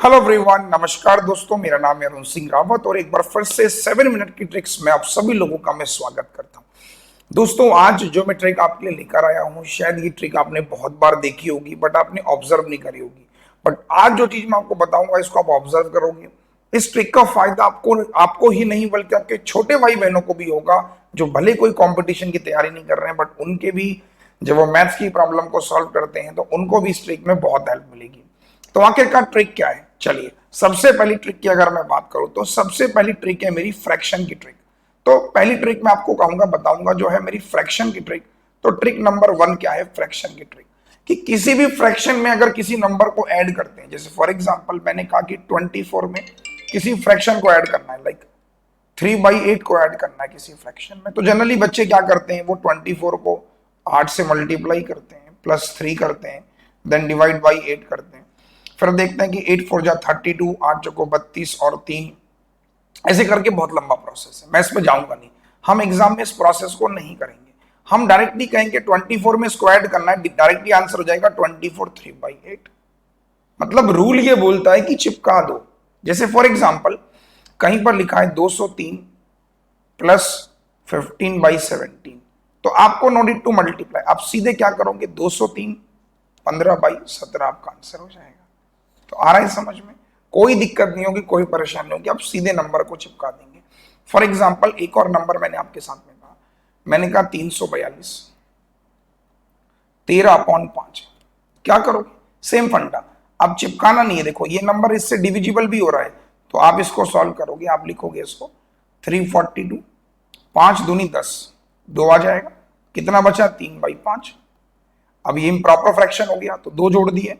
Hello everyone, नमस्कार दोस्तों। मेरा नाम है अरुण सिंह रावत और एक बार फिर से 7 मिनट की ट्रिक्स में आप सभी लोगों का मैं स्वागत करता हूं। दोस्तों, आज जो मैं ट्रिक आपके लिए लेकर आया हूं, शायद ये ट्रिक आपने बहुत बार देखी होगी बट आपने ऑब्जर्व नहीं करी होगी। बट आज जो चीज मैं आपको बताऊंगा इसको आप ऑब्जर्व करोगे, इस ट्रिक का फायदा आपको आपको ही नहीं बल्कि आपके छोटे भाई बहनों को भी होगा, जो भले कोई कंपटीशन की तैयारी नहीं कर रहे हैं बट उनके भी जब वो मैथ्स की प्रॉब्लम को सॉल्व करते हैं तो उनको भी इस ट्रिक में बहुत हेल्प मिलेगी। तो आखिरकार ट्रिक क्या है? चलिए, सबसे पहली ट्रिक की अगर मैं बात करूं तो सबसे पहली ट्रिक है मेरी फ्रैक्शन की ट्रिक। तो पहली ट्रिक मैं आपको कहूंगा, बताऊंगा जो है मेरी फ्रैक्शन की ट्रिक। तो ट्रिक नंबर 1 क्या है फ्रैक्शन की ट्रिक? कि किसी भी फ्रैक्शन में अगर किसी नंबर को ऐड करते हैं, जैसे फॉर एग्जांपल मैंने कहा कि 24 में किसी फ्रैक्शन को ऐड करना है, लाइक 3/8 को ऐड करना है किसी फ्रैक्शन में, तो जनरली बच्चे क्या करते हैं, वो 24 को 8 से मल्टीप्लाई करते हैं, +3 करते हैं, देन डिवाइड बाई 8 करते हैं, फिर देखते हैं कि 8 4 जा 32, 8 चौको 32 और 3, ऐसे करके बहुत लंबा प्रोसेस है। मैं इस पर जाऊंगा नहीं, हम एग्जाम में इस प्रोसेस को नहीं करेंगे। हम डायरेक्टली कहेंगे 24 में इसको ऐड करना है, डायरेक्टली आंसर हो जाएगा 24 3/8। मतलब रूल ये बोलता है कि चिपका दो। जैसे फॉर एग्जाम्पल कहीं पर लिखा है 203 प्लस 15/17, तो आपको नो नीड टू मल्टीप्लाई, आप सीधे क्या करोगे, 203 15/17 आपका आंसर हो जाएगा। तो आ रहा है समझ में? कोई दिक्कत नहीं होगी, कोई परेशानी नहीं होगी, आप सीधे नंबर को चिपका देंगे। फॉर एग्जाम्पल एक और नंबर मैंने आपके साथ में कहा, मैंने कहा 342 13/5। क्या करोगे? सेम फंडा, अब चिपकाना नहीं है। देखो ये नंबर इससे डिविजिबल भी हो रहा है, तो आप इसको सॉल्व करोगे, आप लिखोगे इसको 342, 5 दूनी 10, 2 आ जाएगा, कितना बचा 3/5। अब ये इम्प्रॉपर फ्रैक्शन हो गया तो 2 जोड़ दिए,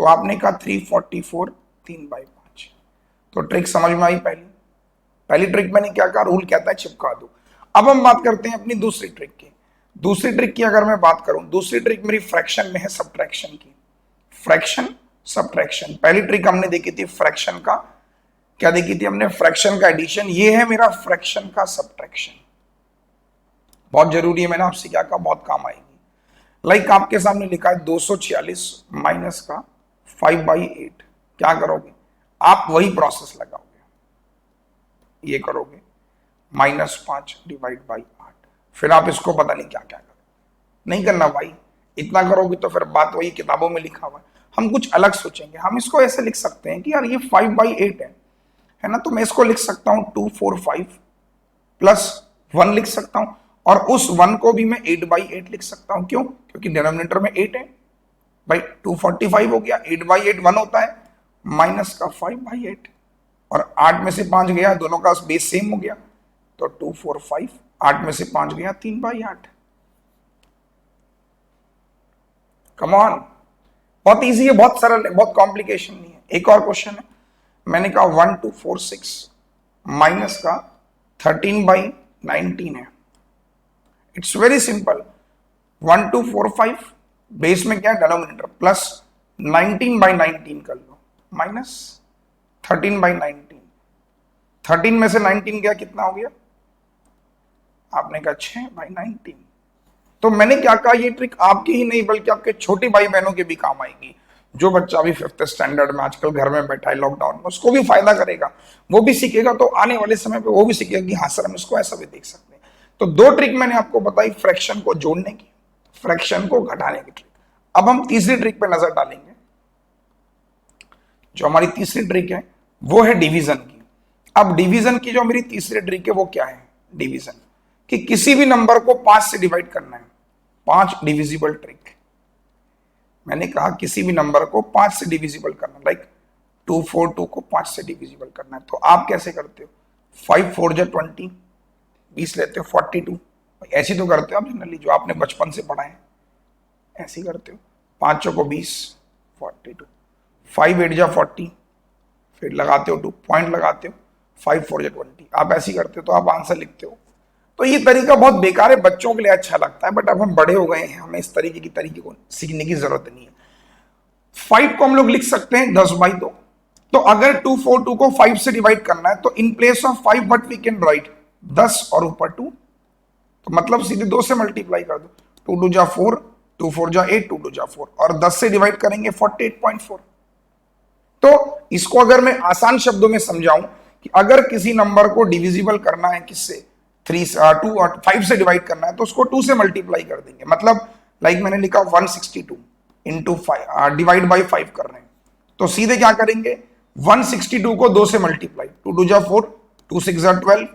तो आपने कहा 344 3/5। तो ट्रिक समझ में आई? पहली पहली ट्रिक मैंने क्या कहा, रूल कहता है चिपका दो। अब हम बात करते हैं अपनी दूसरी ट्रिक की। दूसरी ट्रिक की अगर मैं बात करूं, दूसरी ट्रिक मेरी फ्रैक्शन में है, सब्ट्रैक्शन की। फ्रैक्शन सब्ट्रैक्शन, पहली ट्रिक हमने देखी थी फ्रैक्शन का, क्या देखी थी हमने, फ्रैक्शन का एडिशन। ये है मेरा फ्रैक्शन का सब्ट्रैक्शन, बहुत जरूरी है, मैंने आपसे क्या कहा, बहुत काम आएगी। लाइक आपके सामने लिखा है 246 माइनस का 5/8। क्या करोगे? आप वही प्रोसेस लगाओगे, ये करोगे -5 डिवाइड बाई 8, फिर आप इसको पता नहीं क्या क्या करोगे। नहीं करना भाई, इतना करोगे तो फिर बात वही किताबों में लिखा हुआ है। हम कुछ अलग सोचेंगे, हम इसको ऐसे लिख सकते हैं कि यार ये 5/8 है ना, तो मैं इसको लिख सकता हूं 245 + 1 लिख सकता हूं, और उस 1 को भी मैं 8/8 लिख सकता हूं। क्यों? क्योंकि डिनोमिनेटर में 8 है भाई। 245 हो गया, 8/8 1 होता है, माइनस का 5/8, और 8 में से 5 गया, दोनों का बेस सेम हो गया, तो 245, 8 में से 5 गया 3/8। कम ऑन, बहुत इजी है, बहुत सरल है, बहुत कॉम्प्लिकेशन नहीं है। एक और क्वेश्चन है, मैंने कहा 1246 माइनस का 13/19 है। इट्स वेरी सिंपल, 1245 बेस में क्या, डिनोमिनेटर, प्लस 19/19 कर लो, माइनस 13/19। 13 में से 19 गया, कितना हो गया? आपने कहा 6/19। तो मैंने क्या कहा, ये ट्रिक आपकी ही नहीं बल्कि आपके छोटे भाई बहनों के भी काम आएगी। जो बच्चा अभी 5th स्टैंडर्ड में आजकल घर में बैठा है लॉकडाउन में, उसको भी फायदा करेगा, वो भी सीखेगा, तो आने वाले समय पे वो भी सीखेगा कि हाँ सर हम इसको ऐसा भी देख सकते हैं। तो 2 ट्रिक मैंने आपको बताई, फ्रैक्शन को जोड़ने की, फ्रैक्शन को घटाने की ट्रिक। अब हम तीसरी ट्रिक पे नजर डालेंगे। जो हमारी तीसरी ट्रिक है वो है डिवीजन की। अब डिवीजन की जो मेरी तीसरी ट्रिक है वो क्या है, डिवीजन, कि किसी भी नंबर को 5 से डिवाइड करना है, 5 डिविजिबल ट्रिक। मैंने कहा किसी भी नंबर को 5 से डिविजिबल करना, लाइक 242 को 5 से डिविजिबल करना है। तो आप कैसे करते हो, 5 4 जा 20, 20 लेते हो, 42, ऐसी तो करते हो आप जनरली, जो आपने बचपन से पढ़ा है ऐसे करते हो। 5 को 20, 42, 5 8 जा 40, फिर लगाते हो 2 पॉइंट लगाते हो, 5 4 जा 20, आप ऐसे करते हो तो आप आंसर लिखते हो। तो ये तरीका बहुत बेकार है, बच्चों के लिए अच्छा लगता है, बट अब हम बड़े हो गए हैं, हमें इस तरीके को सीखने की जरूरत नहीं है। 5 को हम लोग लिख सकते हैं 10/2। तो अगर 242 को 5 से डिवाइड करना है तो in place of 5 what we can write 10 और ऊपर 2, तो मतलब सीधे 2 से मल्टीप्लाई कर दो, 2 2 जा 4, 2 4 जा 8, 2 2 जा 4, और 10 से डिवाइड करेंगे 48.4। तो इसको अगर मैं आसान शब्दों में समझाऊं कि अगर किसी नंबर को डिविजिबल करना है किससे, 5 से डिवाइड करना है तो उसको 2 से मल्टीप्लाई कर देंगे। मतलब लाइक मैंने लिखा 162 इंटू 5 डिवाइड बाई 5 कर रहे हैं, तो सीधे क्या करेंगे 162 को 2 से मल्टीप्लाई, 2 2 जा 4, 2 6 जा 12,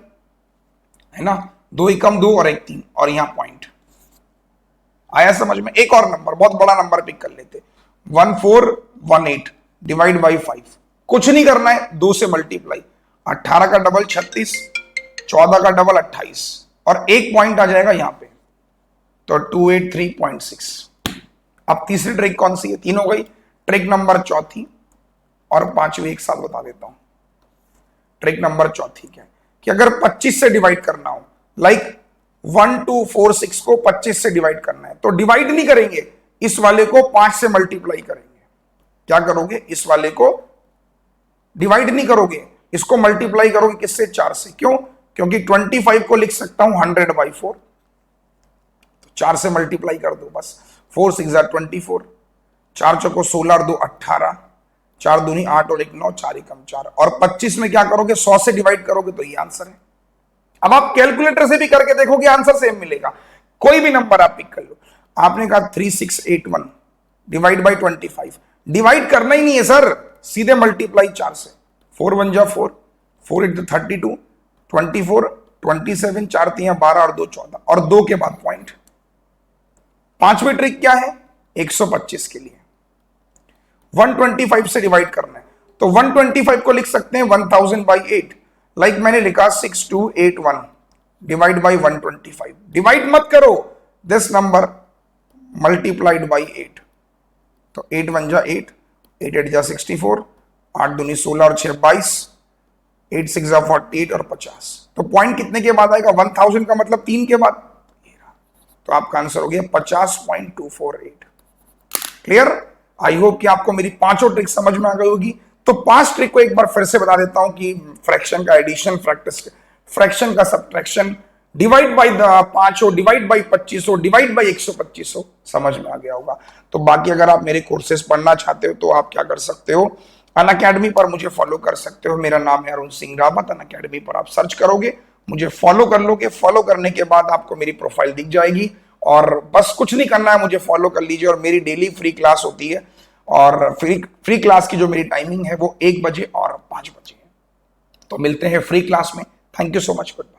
है ना, 2 एकम 2 और 1 3, और यहां पॉइंट आया समझ में। एक और नंबर बहुत बड़ा नंबर पिक कर लेते, 1418 डिवाइड बाई 5, कुछ नहीं करना है, 2 से मल्टीप्लाई, 18 का डबल 36, 14 का डबल 28, और एक पॉइंट आ जाएगा यहां पे, तो 283.6। अब तीसरी ट्रिक कौन सी है, 3 हो गई, ट्रिक नंबर चौथी और पांचवी एक साथ बता देता हूं। ट्रिक नंबर चौथी क्या है कि अगर 25 से डिवाइड करना हो, लाइक 1246 को 25 से डिवाइड करना है, तो डिवाइड नहीं करेंगे, इस वाले को 5 से मल्टीप्लाई करेंगे। क्या करोगे, इस वाले को डिवाइड नहीं करोगे, इसको मल्टीप्लाई करोगे किससे, 4 से। क्यों, क्योंकि 25 को लिख सकता हूं 100/4, तो 4 से मल्टीप्लाई कर दो बस, 4 6 24, 4 चौको 16 और 2 18, 4 दूनी 8 और 1 9, 4 एकम 4, और 25 में क्या करोगे, 100 से डिवाइड करोगे, तो ये आंसर है। अब आप कैलकुलेटर से भी करके देखोगे आंसर सेम मिलेगा। कोई भी नंबर आप पिक कर लो, आपने कहा 3681 डिवाइड बाई 25, डिवाइड करना ही नहीं है सर, सीधे मल्टीप्लाई 4 से, 4 1 जा 4, 4 8 32, 24 27, 4 3 12 और 2 14, और 2 के बाद पॉइंट। पांचवी ट्रिक क्या है, 125 के लिए 125 से डिवाइड करना है, तो 125 को लिख सकते हैं 1000/8, लाइक मैंने लिखा 6281 डिवाइड बाई 125, डिवाइड मत करो, दिस नंबर मल्टीप्लाइड बाई 8, तो 8 1 जा 8, 8 8 जा 64, 8 दूनी 16 और 6 22, 8 6 जा 48 और 50, तो पॉइंट कितने के बाद आएगा, 1000 का मतलब 3 के बाद, तो आपका आंसर हो गया 50.248। क्लियर, आई होप कि आपको मेरी पांचों ट्रिक समझ में आ गई होगी। तो 5 ट्रिक को एक बार फिर से बता देता हूं कि फ्रैक्शन का एडिशन, फ्रैक्शन का सब्ट्रैक्शन, डिवाइड बाई 5 हो, डिवाइड बाई 25 हो, डिवाइड बाई 125 हो, समझ में आ गया होगा। तो बाकी अगर आप मेरे कोर्सेज पढ़ना चाहते हो तो आप क्या कर सकते हो, अनअकैडमी पर मुझे फॉलो कर सकते हो। मेरा नाम है अरुण सिंह रावत, अनअकैडमी पर आप सर्च करोगे, मुझे फॉलो कर लोगे, फॉलो करने के बाद आपको मेरी प्रोफाइल दिख जाएगी, और बस कुछ नहीं करना है, मुझे फॉलो कर लीजिए। और मेरी डेली फ्री क्लास होती है, और फ्री क्लास की जो मेरी टाइमिंग है वो 1 बजे और 5 बजे है। तो मिलते हैं फ्री क्लास में। Thank you so much. Good bye.